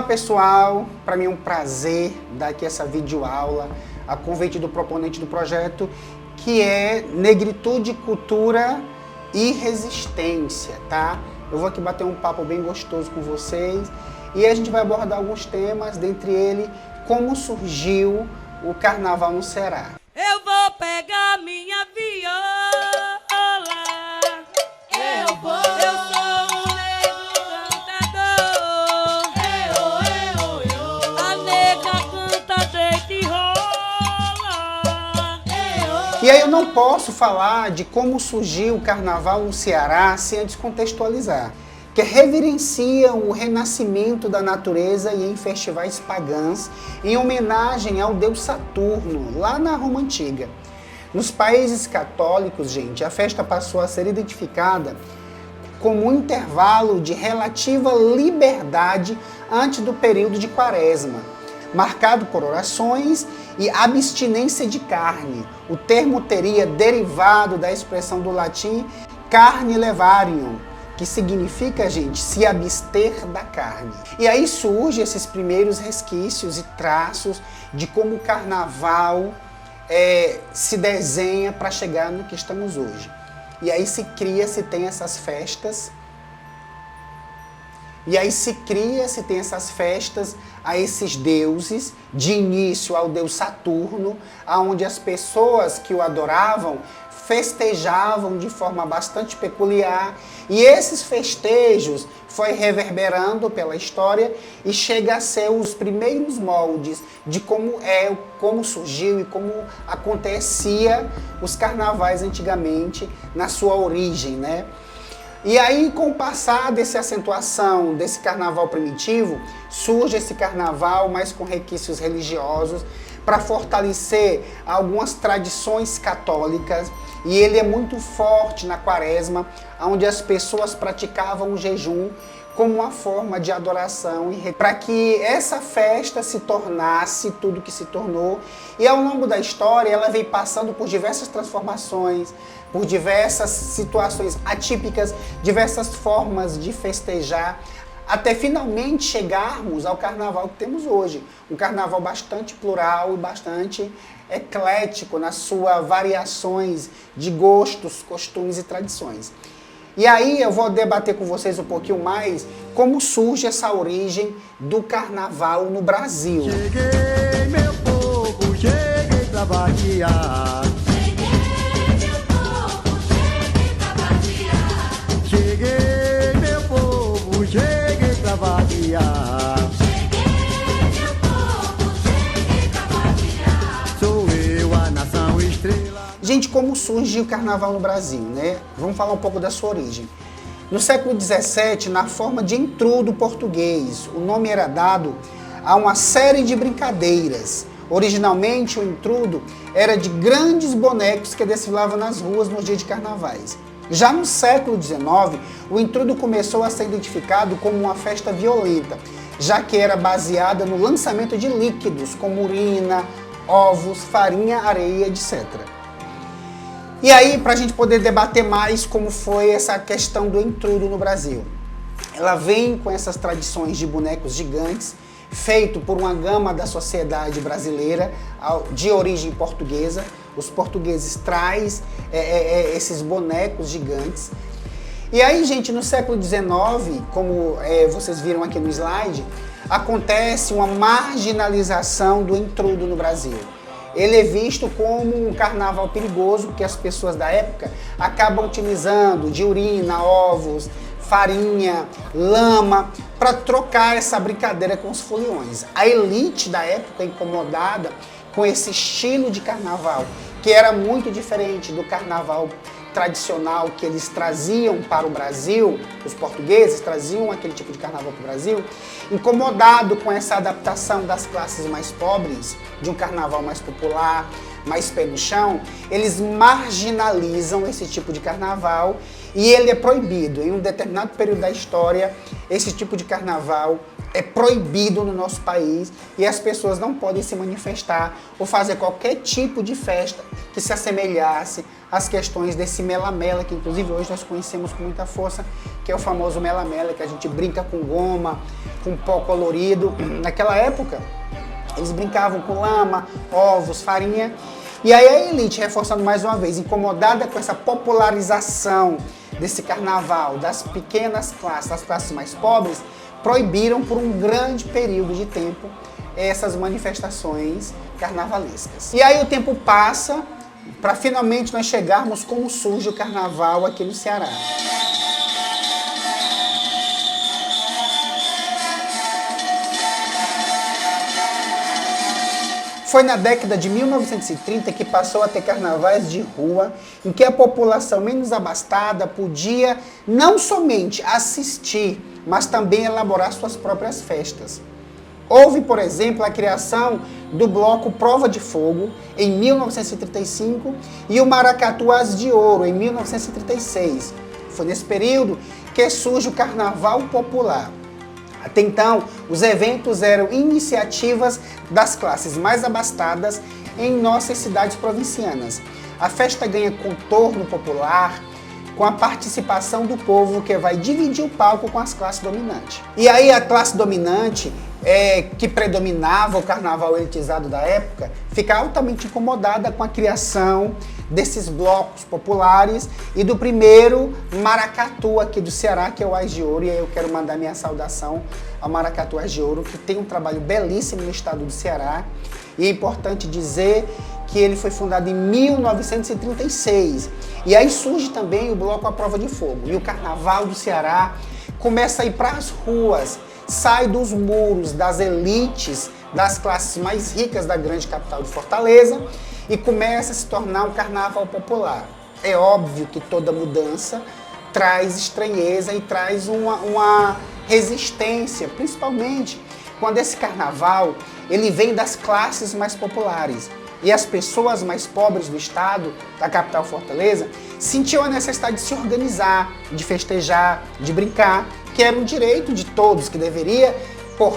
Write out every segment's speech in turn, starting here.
Olá pessoal, para mim é um prazer dar aqui essa videoaula a convite do proponente do projeto, que é Negritude, Cultura e Resistência, tá? Eu vou aqui bater um papo bem gostoso com vocês e a gente vai abordar alguns temas, dentre eles, como surgiu o carnaval no Ceará. Eu vou pegar minha viola, eu sou um negro cantador, a nega canta deita e rola. E aí eu não posso falar de como surgiu o carnaval no Ceará sem antes contextualizar, que reverenciam o renascimento da natureza e em festivais pagãs, em homenagem ao deus Saturno, lá na Roma Antiga. Nos países católicos, gente, a festa passou a ser identificada como um intervalo de relativa liberdade antes do período de Quaresma, marcado por orações e abstinência de carne. O termo teria derivado da expressão do latim carne levarium, que significa, gente, se abster da carne. E aí surgem esses primeiros resquícios e traços de como o carnaval se desenha para chegar no que estamos hoje. E aí se tem essas festas. E aí se tem essas festas a esses deuses, de início ao deus Saturno, aonde as pessoas que o adoravam festejavam de forma bastante peculiar, e esses festejos foi reverberando pela história e chega a ser os primeiros moldes de como surgiu e como acontecia os carnavais antigamente na sua origem, né? E aí, com o passar dessa acentuação desse carnaval primitivo, surge esse carnaval mais com requisitos religiosos para fortalecer algumas tradições católicas, e ele é muito forte na Quaresma, onde as pessoas praticavam o jejum como uma forma de adoração para que essa festa se tornasse tudo que se tornou. E ao longo da história ela veio passando por diversas transformações, por diversas situações atípicas, diversas formas de festejar, até finalmente chegarmos ao carnaval que temos hoje. Um carnaval bastante plural e bastante eclético nas suas variações de gostos, costumes e tradições. E aí eu vou debater com vocês um pouquinho mais como surge essa origem do carnaval no Brasil. Cheguei, meu povo, cheguei pra vaquear. Cheguei, meu povo, cheguei pra vaquear. Sou eu, a nação estrela. Gente, como surge o carnaval no Brasil, né? Vamos falar um pouco da sua origem. No século XVII, na forma de intrudo português, o nome era dado a uma série de brincadeiras. Originalmente, o intrudo era de grandes bonecos que desfilavam nas ruas nos dias de carnavais. Já no século XIX, o intrudo começou a ser identificado como uma festa violenta, já que era baseada no lançamento de líquidos, como urina, ovos, farinha, areia, etc. E aí, para a gente poder debater mais como foi essa questão do intrudo no Brasil. Ela vem com essas tradições de bonecos gigantes, feito por uma gama da sociedade brasileira de origem portuguesa. Os portugueses trazem esses bonecos gigantes. E aí, gente, no século XIX, como vocês viram aqui no slide, acontece uma marginalização do intrudo no Brasil. Ele é visto como um carnaval perigoso, porque as pessoas da época acabam utilizando de urina, ovos, farinha, lama, para trocar essa brincadeira com os foliões. A elite da época, incomodada com esse estilo de carnaval, que era muito diferente do carnaval tradicional que eles traziam para o Brasil, os portugueses traziam aquele tipo de carnaval para o Brasil, incomodado com essa adaptação das classes mais pobres, de um carnaval mais popular, mais pé no chão, eles marginalizam esse tipo de carnaval e ele é proibido. Em um determinado período da história, esse tipo de carnaval é proibido no nosso país e as pessoas não podem se manifestar ou fazer qualquer tipo de festa que se assemelhasse às questões desse mela-mela, que inclusive hoje nós conhecemos com muita força, que é o famoso mela-mela, que a gente brinca com goma, com pó colorido. Naquela época, eles brincavam com lama, ovos, farinha. E aí a elite, reforçando mais uma vez, incomodada com essa popularização desse carnaval, das pequenas classes, das classes mais pobres, proibiram por um grande período de tempo essas manifestações carnavalescas. E aí o tempo passa para finalmente nós chegarmos como surge o carnaval aqui no Ceará. Foi na década de 1930 que passou a ter carnavais de rua, em que a população menos abastada podia não somente assistir, mas também elaborar suas próprias festas. Houve, por exemplo, a criação do bloco Prova de Fogo, em 1935, e o Maracatu As de Ouro, em 1936. Foi nesse período que surge o Carnaval Popular. Até então, os eventos eram iniciativas das classes mais abastadas em nossas cidades provincianas. A festa ganha contorno popular com a participação do povo, que vai dividir o palco com as classes dominantes. E aí a classe dominante, que predominava o carnaval elitizado da época, fica altamente incomodada com a criação desses blocos populares e do primeiro maracatu aqui do Ceará, que é o As de Ouro. E aí eu quero mandar minha saudação ao Maracatu As de Ouro, que tem um trabalho belíssimo no estado do Ceará. E é importante dizer que ele foi fundado em 1936. E aí surge também o bloco A Prova de Fogo. E o carnaval do Ceará começa a ir para as ruas, sai dos muros das elites, das classes mais ricas da grande capital de Fortaleza, e começa a se tornar um carnaval popular. É óbvio que toda mudança traz estranheza e traz uma resistência, principalmente quando esse carnaval ele vem das classes mais populares. E as pessoas mais pobres do estado, da capital Fortaleza, sentiam a necessidade de se organizar, de festejar, de brincar, que era um direito de todos, que deveria, por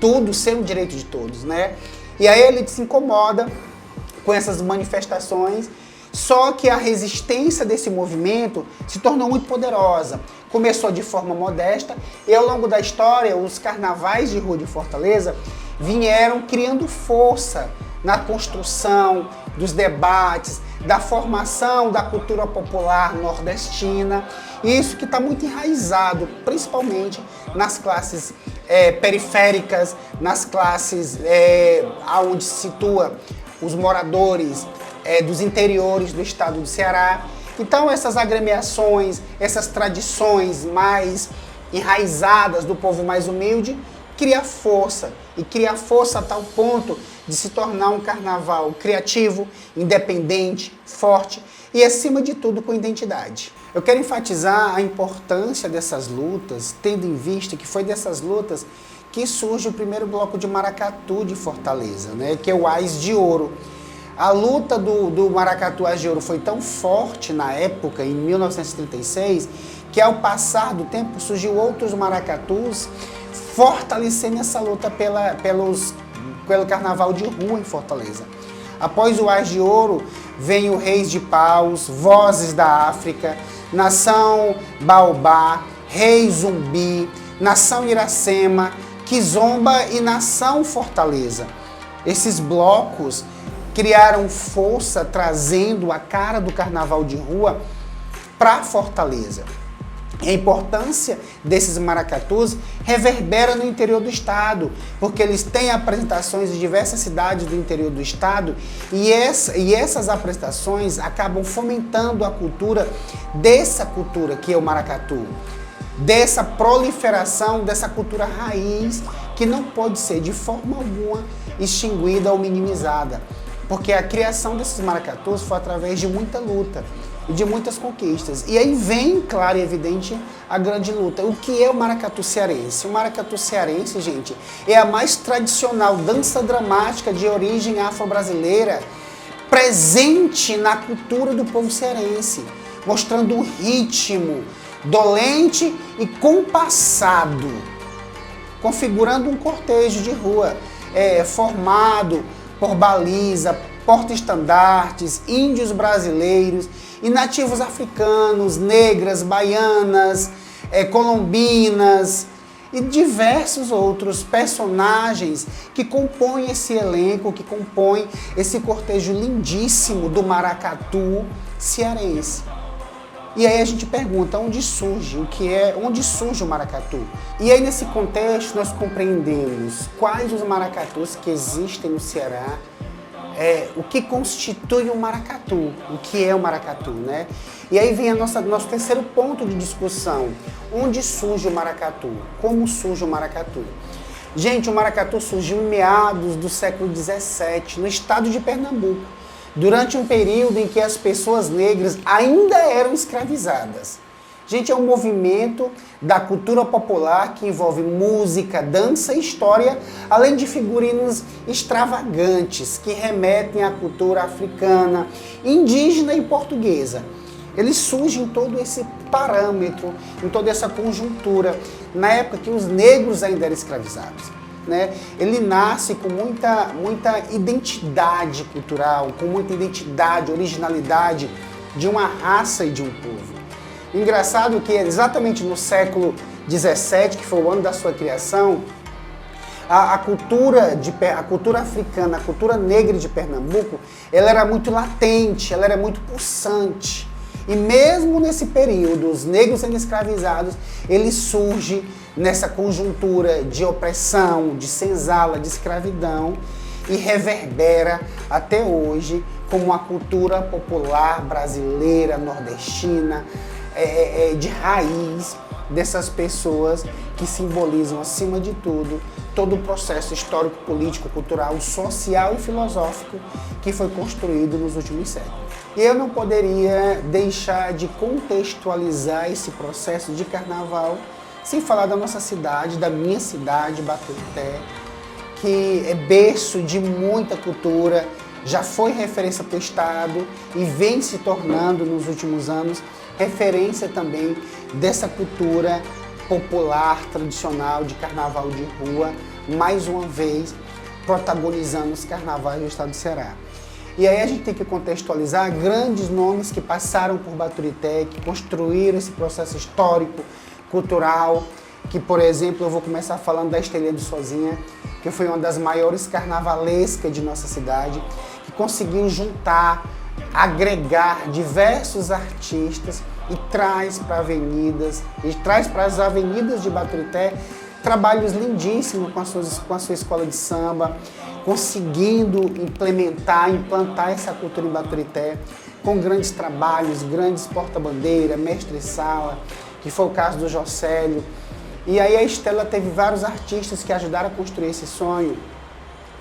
tudo, ser um direito de todos, né? E aí ele se incomoda com essas manifestações, só que a resistência desse movimento se tornou muito poderosa. Começou de forma modesta e ao longo da história, os carnavais de rua de Fortaleza vieram criando força na construção dos debates, da formação da cultura popular nordestina. Isso que está muito enraizado, principalmente nas classes periféricas, nas classes onde se situa os moradores dos interiores do estado do Ceará. Então essas agremiações, essas tradições mais enraizadas do povo mais humilde, cria força, e cria força a tal ponto de se tornar um carnaval criativo, independente, forte e, acima de tudo, com identidade. Eu quero enfatizar a importância dessas lutas, tendo em vista que foi dessas lutas que surge o primeiro bloco de maracatu de Fortaleza, né, que é o As de Ouro. A luta do Maracatu As de Ouro foi tão forte na época, em 1936, que ao passar do tempo surgiu outros maracatus fortalecendo essa luta pelo carnaval de rua em Fortaleza. Após o As de Ouro, vem o Reis de Paus, Vozes da África, Nação Baobá, Rei Zumbi, Nação Iracema, Kizomba e Nação Fortaleza. Esses blocos criaram força, trazendo a cara do carnaval de rua para Fortaleza. A importância desses maracatus reverbera no interior do estado, porque eles têm apresentações em diversas cidades do interior do estado e essas apresentações acabam fomentando a cultura dessa cultura que é o maracatu, dessa proliferação dessa cultura raiz que não pode ser de forma alguma extinguida ou minimizada, porque a criação desses maracatus foi através de muita luta e de muitas conquistas. E aí vem, claro e evidente, a grande luta. O que é o maracatu cearense? O maracatu cearense, gente, é a mais tradicional dança dramática de origem afro-brasileira presente na cultura do povo cearense, mostrando um ritmo dolente e compassado, configurando um cortejo de rua formado por baliza, porta-estandartes, índios brasileiros e nativos africanos, negras, baianas, colombinas e diversos outros personagens que compõem esse elenco, que compõem esse cortejo lindíssimo do maracatu cearense. E aí a gente pergunta onde surge, onde surge o maracatu? E aí nesse contexto nós compreendemos quais os maracatus que existem no Ceará, o que constitui o maracatu, o que é o maracatu, né? E aí vem nosso terceiro ponto de discussão, onde surge o maracatu, como surge o maracatu? Gente, o maracatu surgiu em meados do século XVII, no estado de Pernambuco, durante um período em que as pessoas negras ainda eram escravizadas. Gente, é um movimento da cultura popular que envolve música, dança e história, além de figurinos extravagantes que remetem à cultura africana, indígena e portuguesa. Ele surge em todo esse parâmetro, em toda essa conjuntura, na época que os negros ainda eram escravizados. Né? Ele nasce com muita identidade cultural, com muita identidade, originalidade de uma raça e de um povo. Engraçado que exatamente no século XVII, que foi o ano da sua criação, a cultura africana, a cultura negra de Pernambuco, ela era muito latente, ela era muito pulsante. E mesmo nesse período, os negros sendo escravizados, ele surge nessa conjuntura de opressão, de senzala, de escravidão e reverbera até hoje como uma cultura popular brasileira, nordestina, de raiz dessas pessoas que simbolizam, acima de tudo, todo o processo histórico, político, cultural, social e filosófico que foi construído nos últimos séculos. E eu não poderia deixar de contextualizar esse processo de carnaval sem falar da nossa cidade, da minha cidade, Baturité, que é berço de muita cultura, já foi referência para o Estado e vem se tornando nos últimos anos referência também dessa cultura popular, tradicional, de carnaval de rua, mais uma vez protagonizando os carnavais do estado do Ceará. E aí a gente tem que contextualizar grandes nomes que passaram por Baturité, que construíram esse processo histórico, cultural, que, por exemplo, eu vou começar falando da Estelinha de Sozinha, que foi uma das maiores carnavalescas de nossa cidade, que conseguiu juntar, agregar diversos artistas e traz para as avenidas de Baturité trabalhos lindíssimos com a sua escola de samba, conseguindo implantar essa cultura em Baturité, com grandes trabalhos, grandes porta-bandeira, mestre-sala, que foi o caso do Jocélio. E aí a Estela teve vários artistas que ajudaram a construir esse sonho,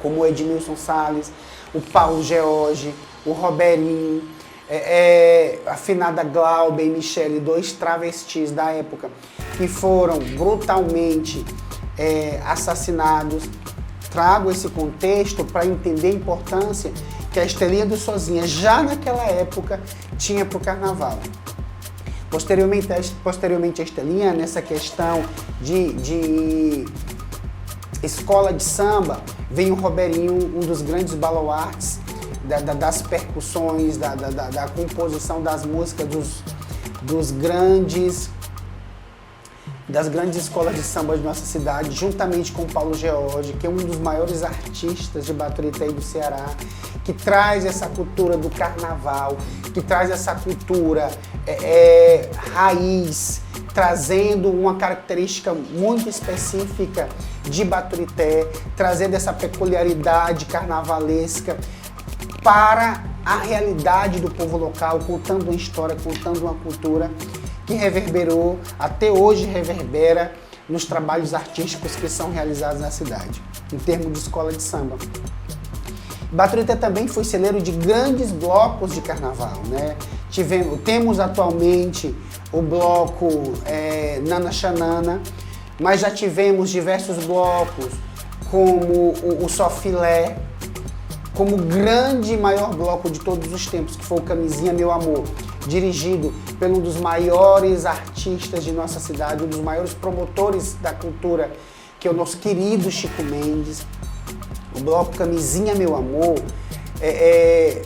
como o Edmilson Salles, o Paulo George, o Roberinho, a afinada Glauber e Michele, dois travestis da época, que foram brutalmente assassinados. Trago esse contexto para entender a importância que a Estelinha do Sozinha, já naquela época, tinha para o carnaval. Posteriormente a Estelinha, nessa questão de escola de samba, vem o Roberinho, um dos grandes baluartes das percussões, da composição das músicas das grandes escolas de samba de nossa cidade, juntamente com o Paulo George, que é um dos maiores artistas de Baturité e do Ceará, que traz essa cultura do carnaval, que traz essa cultura raiz, trazendo uma característica muito específica de Baturité, trazendo essa peculiaridade carnavalesca para a realidade do povo local, contando uma história, contando uma cultura que reverberou, até hoje reverbera nos trabalhos artísticos que são realizados na cidade, em termos de escola de samba. Baturité também foi celeiro de grandes blocos de carnaval, né? Temos atualmente o bloco Nana Xanana, mas já tivemos diversos blocos, como o Sofilé, como o grande e maior bloco de todos os tempos, que foi o Camisinha Meu Amor, dirigido por um dos maiores artistas de nossa cidade, um dos maiores promotores da cultura, que que é o nosso querido Chico Mendes. O bloco Camisinha Meu Amor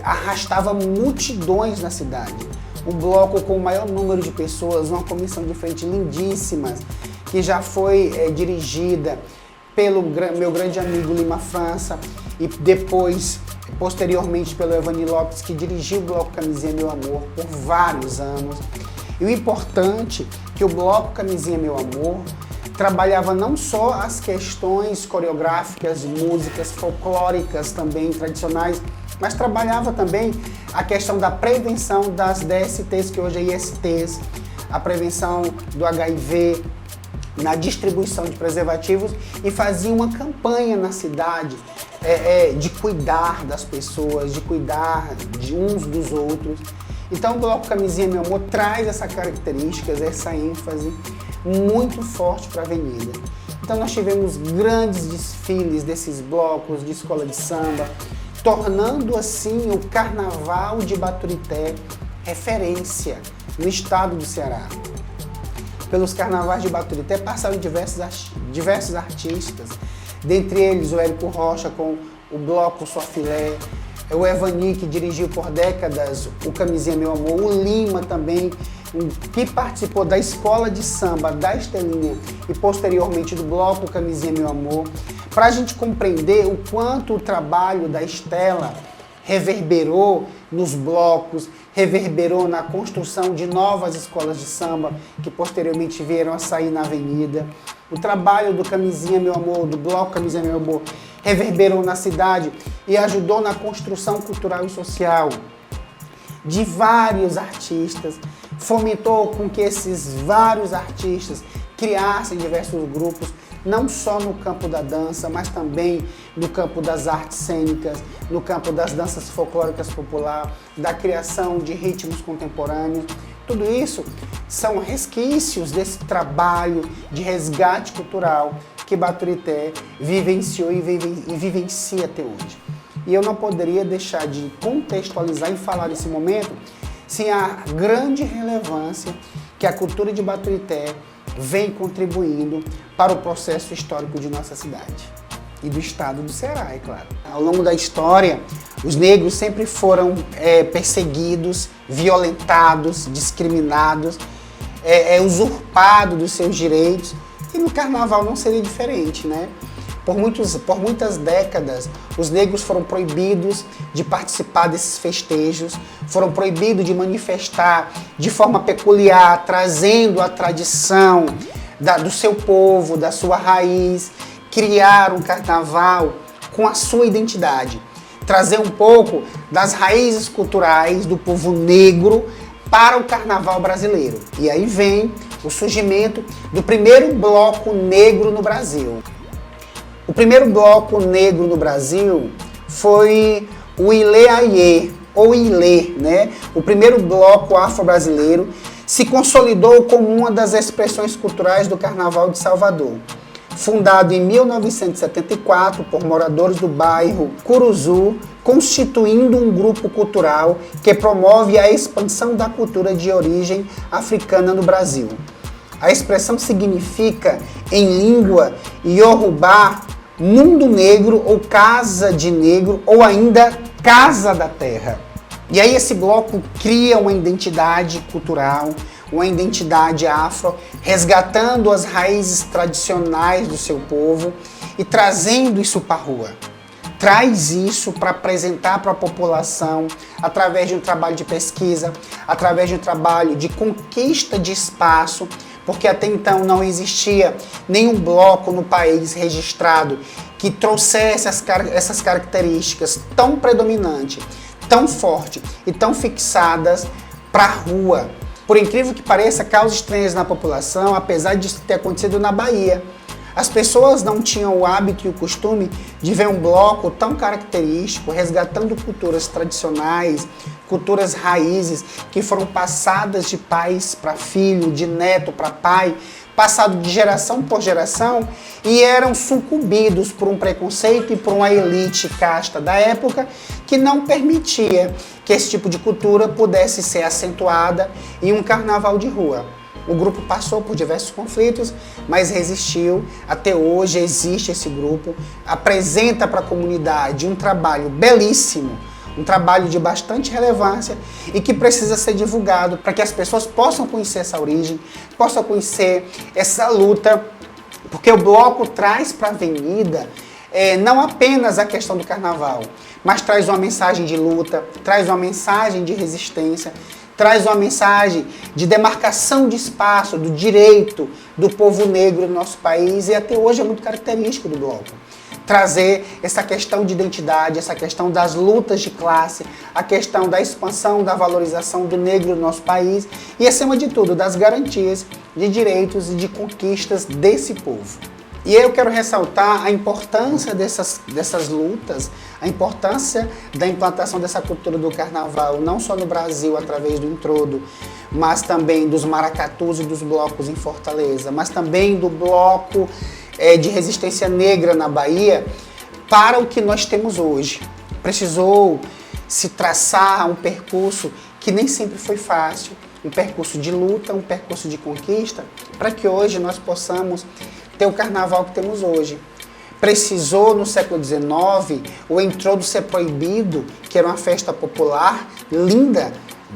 arrastava multidões na cidade. Um bloco com o maior número de pessoas, uma comissão de frente lindíssima, que já foi dirigida pelo meu grande amigo Lima França e depois, posteriormente, pelo Evani Lopes, que dirigiu o bloco Camisinha Meu Amor por vários anos. E o importante é que o bloco Camisinha Meu Amor trabalhava não só as questões coreográficas, músicas folclóricas também tradicionais, mas trabalhava também a questão da prevenção das DSTs, que hoje é ISTs, a prevenção do HIV, na distribuição de preservativos, e fazia uma campanha na cidade de cuidar das pessoas, de cuidar de uns dos outros. Então o bloco Camisinha Meu Amor traz essas características, essa ênfase muito forte para a avenida. Então nós tivemos grandes desfiles desses blocos de escola de samba, tornando assim o Carnaval de Baturité referência no estado do Ceará. Pelos carnavais de Baturité passaram diversos artistas, dentre eles o Érico Rocha com o bloco Só Filé, o Evani, que dirigiu por décadas o Camisinha Meu Amor, o Lima também, que participou da escola de samba da Estelinha e posteriormente do bloco Camisinha Meu Amor, para a gente compreender o quanto o trabalho da Estela reverberou nos blocos, reverberou na construção de novas escolas de samba que posteriormente vieram a sair na avenida. O trabalho do Camisinha Meu Amor, do bloco Camisinha Meu Amor, reverberou na cidade e ajudou na construção cultural e social de vários artistas, fomentou com que esses vários artistas criassem diversos grupos, não só no campo da dança, mas também no campo das artes cênicas, no campo das danças folclóricas popular, da criação de ritmos contemporâneos. Tudo isso são resquícios desse trabalho de resgate cultural que Baturité vivenciou e vivencia até hoje. E eu não poderia deixar de contextualizar e falar nesse momento sem a grande relevância que a cultura de Baturité vem contribuindo para o processo histórico de nossa cidade e do estado do Ceará, é claro. Ao longo da história, os negros sempre foram perseguidos, violentados, discriminados, usurpados dos seus direitos, e no carnaval não seria diferente, né? Por muitas décadas, os negros foram proibidos de participar desses festejos, foram proibidos de manifestar de forma peculiar, trazendo a tradição do seu povo, da sua raiz, criar um carnaval com a sua identidade, trazer um pouco das raízes culturais do povo negro para o carnaval brasileiro. E aí vem o surgimento do primeiro bloco negro no Brasil. O primeiro bloco negro no Brasil foi o Ilê Aie, ou Ilê, né? O primeiro bloco afro-brasileiro se consolidou como uma das expressões culturais do Carnaval de Salvador. Fundado em 1974 por moradores do bairro Curuzu, constituindo um grupo cultural que promove a expansão da cultura de origem africana no Brasil. A expressão significa, em língua iorubá, mundo negro ou casa de negro ou ainda casa da terra. E aí esse bloco cria uma identidade cultural, uma identidade afro, resgatando as raízes tradicionais do seu povo e trazendo isso para a rua. Traz isso para apresentar para a população através de um trabalho de pesquisa, através de um trabalho de conquista de espaço, porque até então não existia nenhum bloco no país registrado que trouxesse essas características tão predominantes, tão fortes e tão fixadas para a rua. Por incrível que pareça, causa estranhas na população, apesar disso ter acontecido na Bahia. As pessoas não tinham o hábito e o costume de ver um bloco tão característico, resgatando culturas tradicionais, culturas raízes que foram passadas de pais para filho, de neto para pai, passado de geração por geração, e eram sucumbidos por um preconceito e por uma elite casta da época que não permitia que esse tipo de cultura pudesse ser acentuada em um carnaval de rua. O grupo passou por diversos conflitos, mas resistiu. Até hoje existe esse grupo, apresenta para a comunidade um trabalho belíssimo, um trabalho de bastante relevância e que precisa ser divulgado para que as pessoas possam conhecer essa origem, possam conhecer essa luta, porque o bloco traz para a avenida não apenas a questão do carnaval, mas traz uma mensagem de luta, traz uma mensagem de resistência, traz uma mensagem de demarcação de espaço, do direito do povo negro no nosso país, e até hoje é muito característico do bloco. Trazer essa questão de identidade, essa questão das lutas de classe, a questão da expansão, da valorização do negro no nosso país e, acima de tudo, das garantias de direitos e de conquistas desse povo. E eu quero ressaltar a importância dessas lutas, a importância da implantação dessa cultura do carnaval, não só no Brasil, através do entrodo, mas também dos maracatus e dos blocos em Fortaleza, mas também do bloco de resistência negra na Bahia, para o que nós temos hoje. Precisou se traçar um percurso que nem sempre foi fácil, um percurso de luta, um percurso de conquista, para que hoje nós possamos ter o carnaval que temos hoje. Precisou, no século XIX, o entrodo ser proibido, que era uma festa popular linda,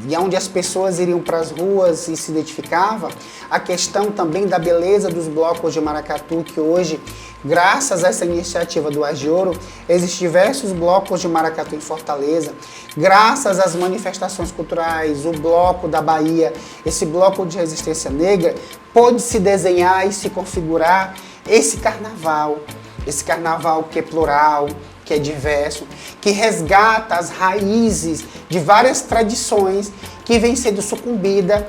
e onde as pessoas iriam para as ruas e se identificavam. A questão também da beleza dos blocos de maracatu, que hoje, graças a essa iniciativa do Agioro, existem diversos blocos de maracatu em Fortaleza. Graças às manifestações culturais, o bloco da Bahia, esse bloco de resistência negra, pôde se desenhar e se configurar esse carnaval que é plural, que é diverso, que resgata as raízes de várias tradições que vem sendo sucumbida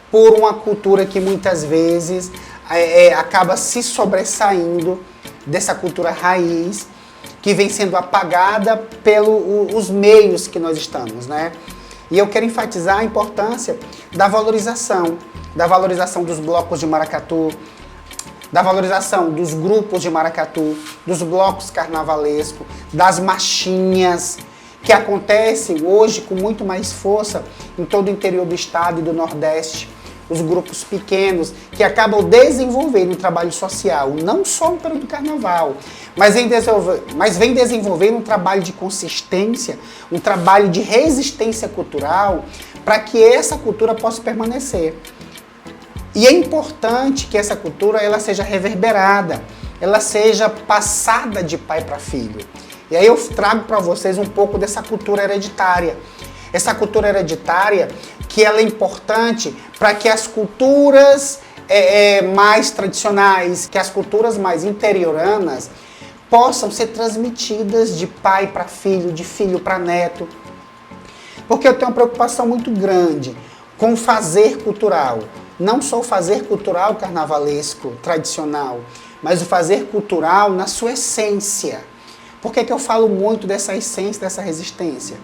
por uma cultura que muitas vezes acaba se sobressaindo dessa cultura raiz, que vem sendo apagada pelos meios que nós estamos, né? E eu quero enfatizar a importância da valorização dos blocos de maracatu, da valorização dos grupos de maracatu, dos blocos carnavalescos, das marchinhas, que acontecem hoje com muito mais força em todo o interior do estado e do Nordeste. Os grupos pequenos que acabam desenvolvendo um trabalho social, não só no período do carnaval, mas vem desenvolvendo um trabalho de consistência, um trabalho de resistência cultural, para que essa cultura possa permanecer. E é importante que essa cultura ela seja reverberada, ela seja passada de pai para filho. E aí eu trago para vocês um pouco dessa cultura hereditária. Essa cultura hereditária que ela é importante para que as culturas mais tradicionais, que as culturas mais interioranas possam ser transmitidas de pai para filho, de filho para neto. Porque eu tenho uma preocupação muito grande com o fazer cultural. Não só o fazer cultural carnavalesco, tradicional, mas o fazer cultural na sua essência. Por que eu falo muito dessa essência, dessa resistência?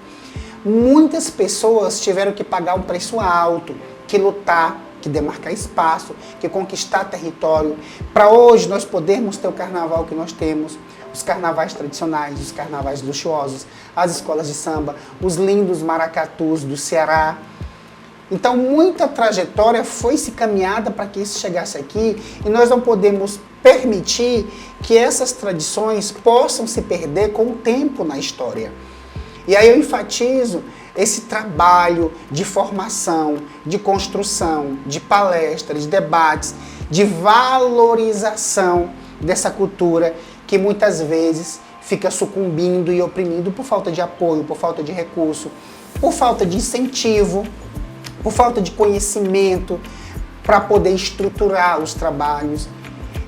Muitas pessoas tiveram que pagar um preço alto, que lutar, que demarcar espaço, que conquistar território, para hoje nós podermos ter o carnaval que nós temos, os carnavais tradicionais, os carnavais luxuosos, as escolas de samba, os lindos maracatus do Ceará. Então, muita trajetória foi se caminhada para que isso chegasse aqui e nós não podemos permitir que essas tradições possam se perder com o tempo na história. E aí eu enfatizo esse trabalho de formação, de construção, de palestras, de debates, de valorização dessa cultura que muitas vezes fica sucumbindo e oprimindo por falta de apoio, por falta de recurso, por falta de incentivo, por falta de conhecimento para poder estruturar os trabalhos.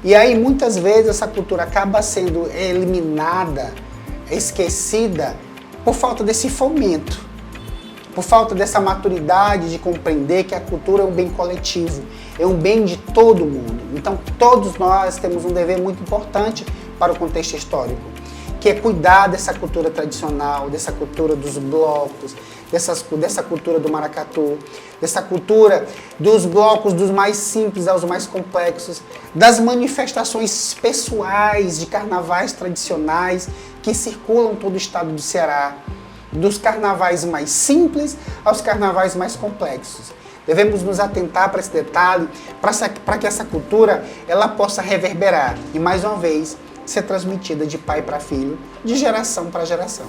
E aí muitas vezes essa cultura acaba sendo eliminada, esquecida, por falta desse fomento, por falta dessa maturidade de compreender que a cultura é um bem coletivo, é um bem de todo mundo. Então todos nós temos um dever muito importante para o contexto histórico, que é cuidar dessa cultura tradicional, dessa cultura dos blocos, dessa cultura do maracatu, dessa cultura dos blocos dos mais simples aos mais complexos, das manifestações pessoais de carnavais tradicionais que circulam todo o estado do Ceará, dos carnavais mais simples aos carnavais mais complexos, Devemos nos atentar para esse detalhe, para que essa cultura ela possa reverberar e, mais uma vez, ser transmitida de pai para filho, de geração para geração.